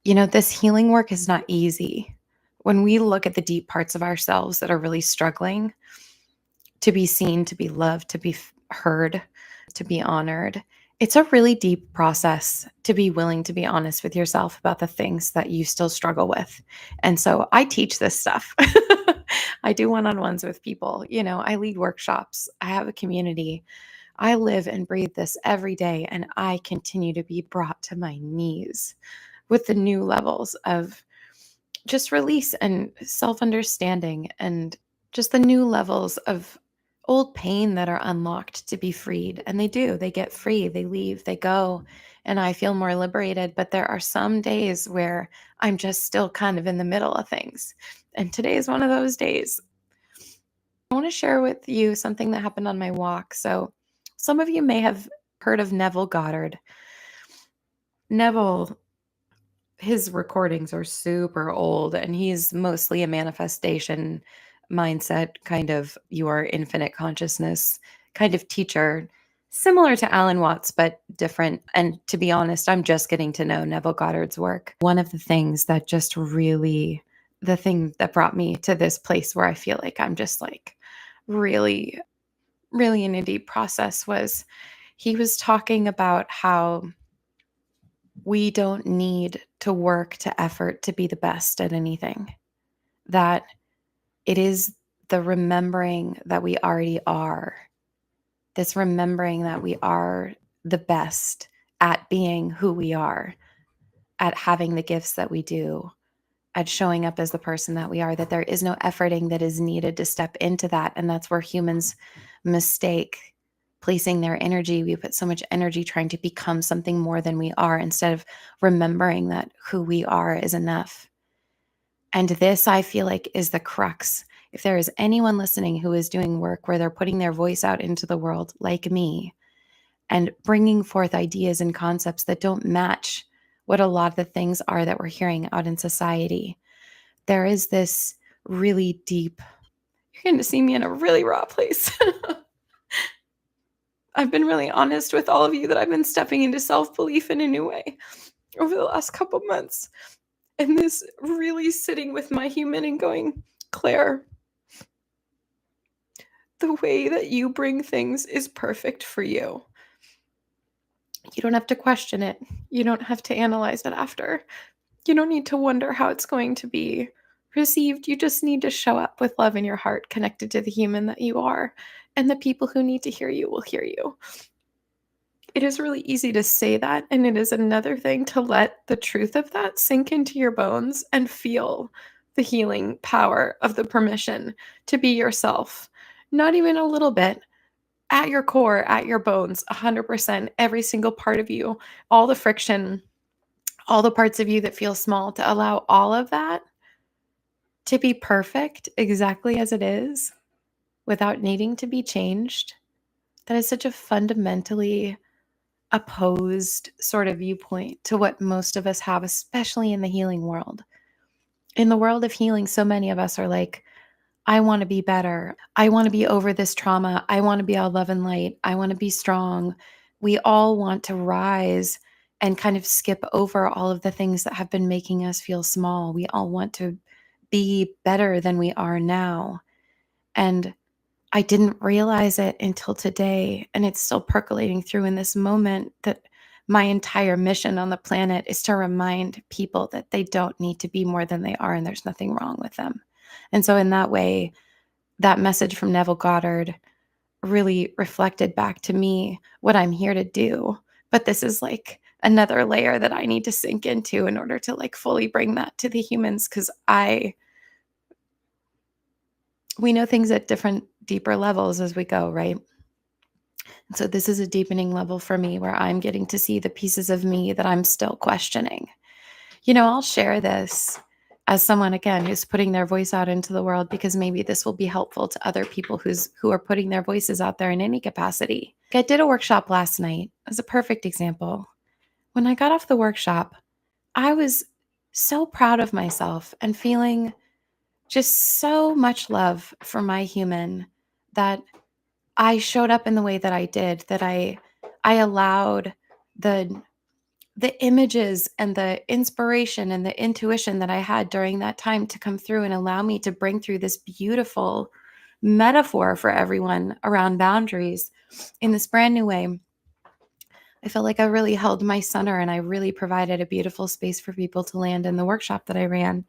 This healing work is not easy. When we look at the deep parts of ourselves that are really struggling to be seen, to be loved, to be heard, to be honored, it's a really deep process to be willing to be honest with yourself about the things that you still struggle with. And so I teach this stuff. I do one on ones with people. I lead workshops, I have a community. I live and breathe this every day, and I continue to be brought to my knees with the new levels of just release and self understanding, and just the new levels of old pain that are unlocked to be freed. And they get free, they leave, they go. And I feel more liberated. But there are some days where I'm just still kind of in the middle of things. And today is one of those days. I want to share with you something that happened on my walk. So, some of you may have heard of Neville Goddard. Neville, his recordings are super old, and he's mostly a manifestation mindset, kind of your infinite consciousness kind of teacher, similar to Alan Watts, but different. And to be honest, I'm just getting to know Neville Goddard's work. One of the things that just really, the thing that brought me to this place where I feel like I'm just like really, really in a deep process was he was talking about how we don't need to work to effort to be the best at anything. That it is the remembering that we already are, this remembering that we are the best at being who we are, at having the gifts that we do, at showing up as the person that we are, that there is no efforting that is needed to step into that. And that's where humans mistake placing their energy. We put so much energy trying to become something more than we are, instead of remembering that who we are is enough. And this, I feel like, is the crux. If there is anyone listening who is doing work where they're putting their voice out into the world, like me, and bringing forth ideas and concepts that don't match what a lot of the things are that we're hearing out in society, there is this really deep, you're going to see me in a really raw place. I've been really honest with all of you that I've been stepping into self-belief in a new way over the last couple months. And this really sitting with my human and going, Claire, the way that you bring things is perfect for you. You don't have to question it. You don't have to analyze it after. You don't need to wonder how it's going to be received. You just need to show up with love in your heart, connected to the human that you are. And the people who need to hear you will hear you. It is really easy to say that, and it is another thing to let the truth of that sink into your bones and feel the healing power of the permission to be yourself. Not even a little bit, at your core, at your bones, 100%, every single part of you, all the friction, all the parts of you that feel small, to allow all of that to be perfect exactly as it is without needing to be changed. That is such a fundamentally opposed sort of viewpoint to what most of us have, especially in the healing world. In the world of healing, so many of us are like, I want to be better. I want to be over this trauma. I want to be all love and light. I want to be strong. We all want to rise and kind of skip over all of the things that have been making us feel small. We all want to be better than we are now. And I didn't realize it until today, and it's still percolating through in this moment, that my entire mission on the planet is to remind people that they don't need to be more than they are, and there's nothing wrong with them. And so in that way, that message from Neville Goddard really reflected back to me what I'm here to do. But this is like another layer that I need to sink into in order to like fully bring that to the humans, because we know things at different deeper levels as we go, right? And so this is a deepening level for me where I'm getting to see the pieces of me that I'm still questioning. I'll share this as someone, again, who's putting their voice out into the world, because maybe this will be helpful to other people who are putting their voices out there in any capacity. I did a workshop last night as a perfect example. When I got off the workshop, I was so proud of myself and feeling just so much love for my human, that I showed up in the way that I did, that I allowed the the images and the inspiration and the intuition that I had during that time to come through and allow me to bring through this beautiful metaphor for everyone around boundaries in this brand new way. I felt like I really held my center and I really provided a beautiful space for people to land in the workshop that I ran.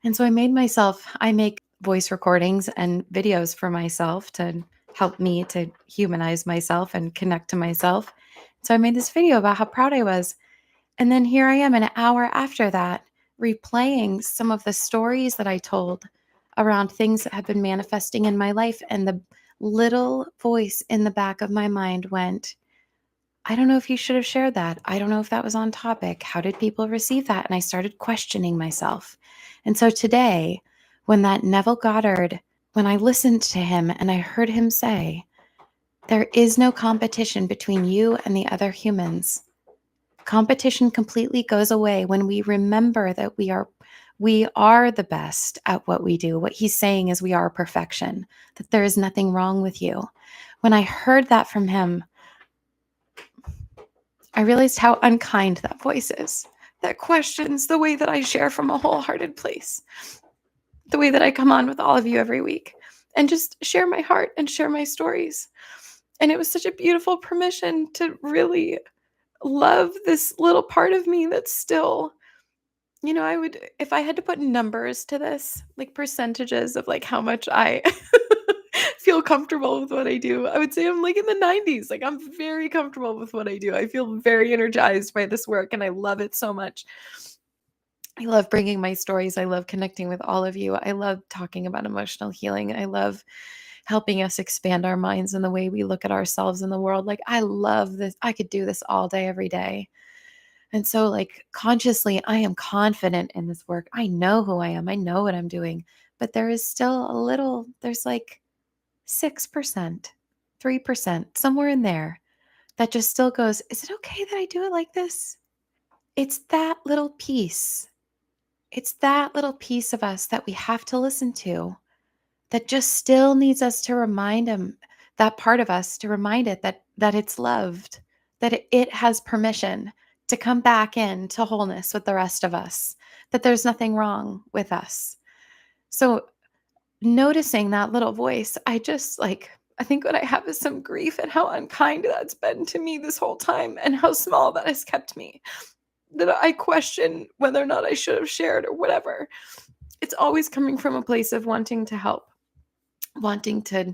And so I make voice recordings and videos for myself to help me to humanize myself and connect to myself. So I made this video about how proud I was. And then here I am an hour after that, replaying some of the stories that I told around things that have been manifesting in my life. And the little voice in the back of my mind went, I don't know if you should have shared that. I don't know if that was on topic. How did people receive that? And I started questioning myself. And so today, when that Neville Goddard, when I listened to him and I heard him say, there is no competition between you and the other humans. Competition completely goes away when we remember that we are the best at what we do. What he's saying is we are perfection, that there is nothing wrong with you. When I heard that from him, I realized how unkind that voice is, that questions the way that I share from a wholehearted place, the way that I come on with all of you every week and just share my heart and share my stories. And it was such a beautiful permission to really love this little part of me that's still, I would, if I had to put numbers to this, like percentages of like how much I feel comfortable with what I do, I would say I'm like in the 90s. Like I'm very comfortable with what I do. I feel very energized by this work and I love it so much. I love bringing my stories. I love connecting with all of you. I love talking about emotional healing. I love helping us expand our minds and the way we look at ourselves in the world. Like I love this. I could do this all day, every day. And so, like, consciously, I am confident in this work. I know who I am. I know what I'm doing. But there is still there's like 6%, 3%, somewhere in there that just still goes, is it okay that I do it like this? It's that little piece. It's that little piece of us that we have to listen to that just still needs us to remind him, that part of us to remind it that it's loved, that it has permission to come back into wholeness with the rest of us, that there's nothing wrong with us. So noticing that little voice, I think what I have is some grief at how unkind that's been to me this whole time and how small that has kept me, that I question whether or not I should have shared or whatever. It's always coming from a place of wanting to help, wanting to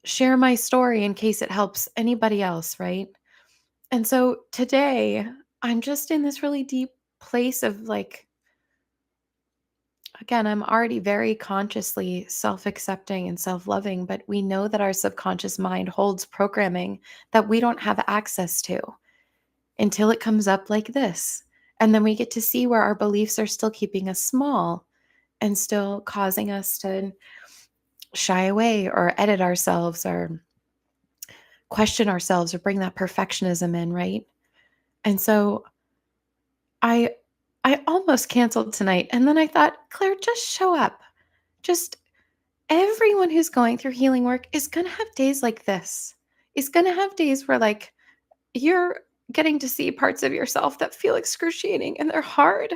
share my story in case it helps anybody else, right? And so today, I'm just in this really deep place of like, again, I'm already very consciously self accepting and self loving, but we know that our subconscious mind holds programming that we don't have access to until it comes up like this. And then we get to see where our beliefs are still keeping us small and still causing us to shy away or edit ourselves or question ourselves or bring that perfectionism in, right? And so I I almost canceled tonight and then I thought, Claire, just show up. Just everyone who's going through healing work is going to have days like this. Is going to have days where like you're getting to see parts of yourself that feel excruciating and they're hard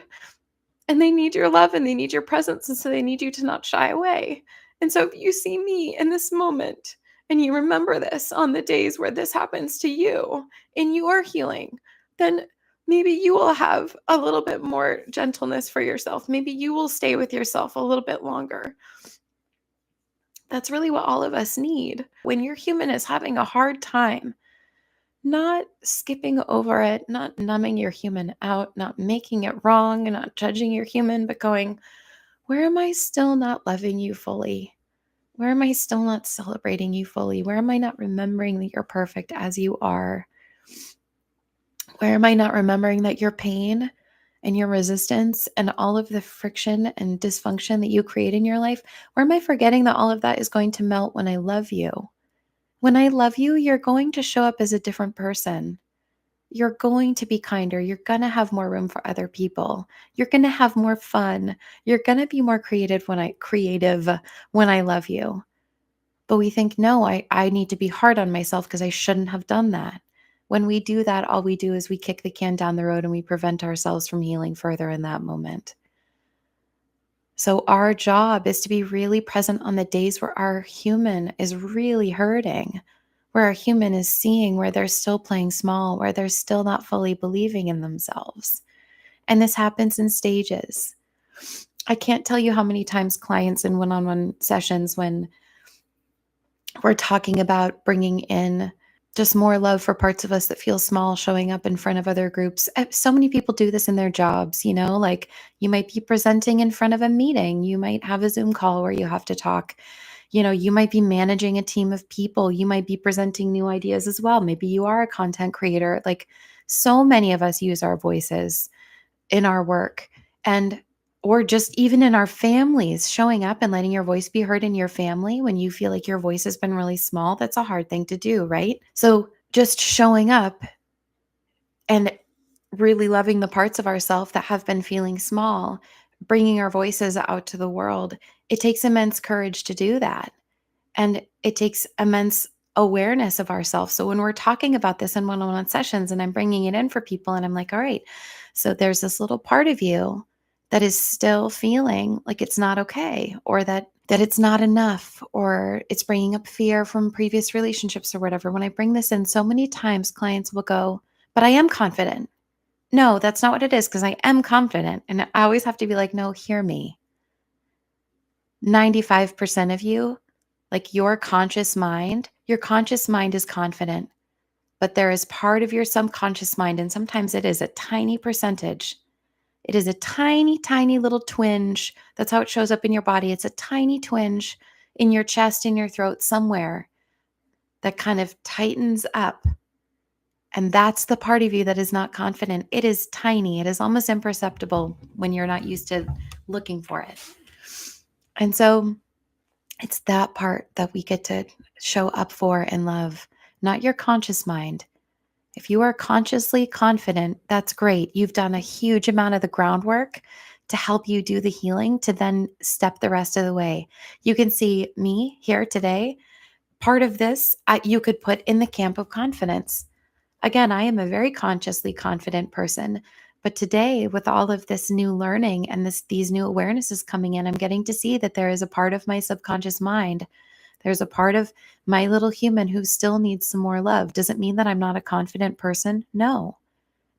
and they need your love and they need your presence. And so they need you to not shy away. And so if you see me in this moment and you remember this on the days where this happens to you in your healing, then maybe you will have a little bit more gentleness for yourself. Maybe you will stay with yourself a little bit longer. That's really what all of us need. When your human is having a hard time, not skipping over it, not numbing your human out, not making it wrong, not judging your human, but going, where am I still not loving you fully? Where am I still not celebrating you fully? Where am I not remembering that you're perfect as you are? Where am I not remembering that your pain and your resistance and all of the friction and dysfunction that you create in your life, where am I forgetting that all of that is going to melt when I love you? When I love you, you're going to show up as a different person. You're going to be kinder. You're going to have more room for other people. You're going to have more fun. You're going to be more creative when I love you. But we think, no, I need to be hard on myself because I shouldn't have done that. When we do that, all we do is we kick the can down the road and we prevent ourselves from healing further in that moment. So our job is to be really present on the days where our human is really hurting, where our human is seeing where they're still playing small, where they're still not fully believing in themselves. And this happens in stages. I can't tell you how many times clients in one-on-one sessions, when we're talking about bringing in just more love for parts of us that feel small, showing up in front of other groups. So many people do this in their jobs, like you might be presenting in front of a meeting. You might have a Zoom call where you have to talk. You might be managing a team of people. You might be presenting new ideas as well. Maybe you are a content creator. Like, so many of us use our voices in our work, and or just even in our families, showing up and letting your voice be heard in your family when you feel like your voice has been really small. That's a hard thing to do, right? So just showing up and really loving the parts of ourselves that have been feeling small, bringing our voices out to the world, it takes immense courage to do that. And it takes immense awareness of ourselves. So when we're talking about this in one-on-one sessions and I'm bringing it in for people and I'm like, all right, so there's this little part of you that is still feeling like it's not okay, or that it's not enough, or it's bringing up fear from previous relationships or whatever. When I bring this in, so many times clients will go, but I am confident. No, that's not what it is, because I am confident. And I always have to be like, no, hear me. 95% of you, like your conscious mind is confident, but there is part of your subconscious mind, and sometimes it is a tiny percentage. It is a tiny, tiny little twinge. That's how it shows up in your body. It's a tiny twinge in your chest, in your throat, somewhere that kind of tightens up. And that's the part of you that is not confident. It is tiny. It is almost imperceptible when you're not used to looking for it. And so it's that part that we get to show up for and love, not your conscious mind. If you are consciously confident, that's great. You've done a huge amount of the groundwork to help you do the healing, to then step the rest of the way. You can see me here today. Part of this, you could put in the camp of confidence. Again, I am a very consciously confident person. But today, with all of this new learning and these new awarenesses coming in, I'm getting to see that there is a part of my subconscious mind. There's a part of my little human who still needs some more love. Does it mean that I'm not a confident person? No.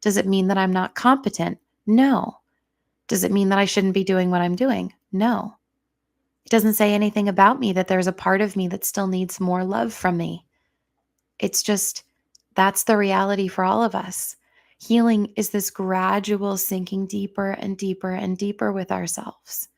Does it mean that I'm not competent? No. Does it mean that I shouldn't be doing what I'm doing? No. It doesn't say anything about me that there's a part of me that still needs more love from me. It's just, that's the reality for all of us. Healing is this gradual sinking deeper and deeper and deeper with ourselves.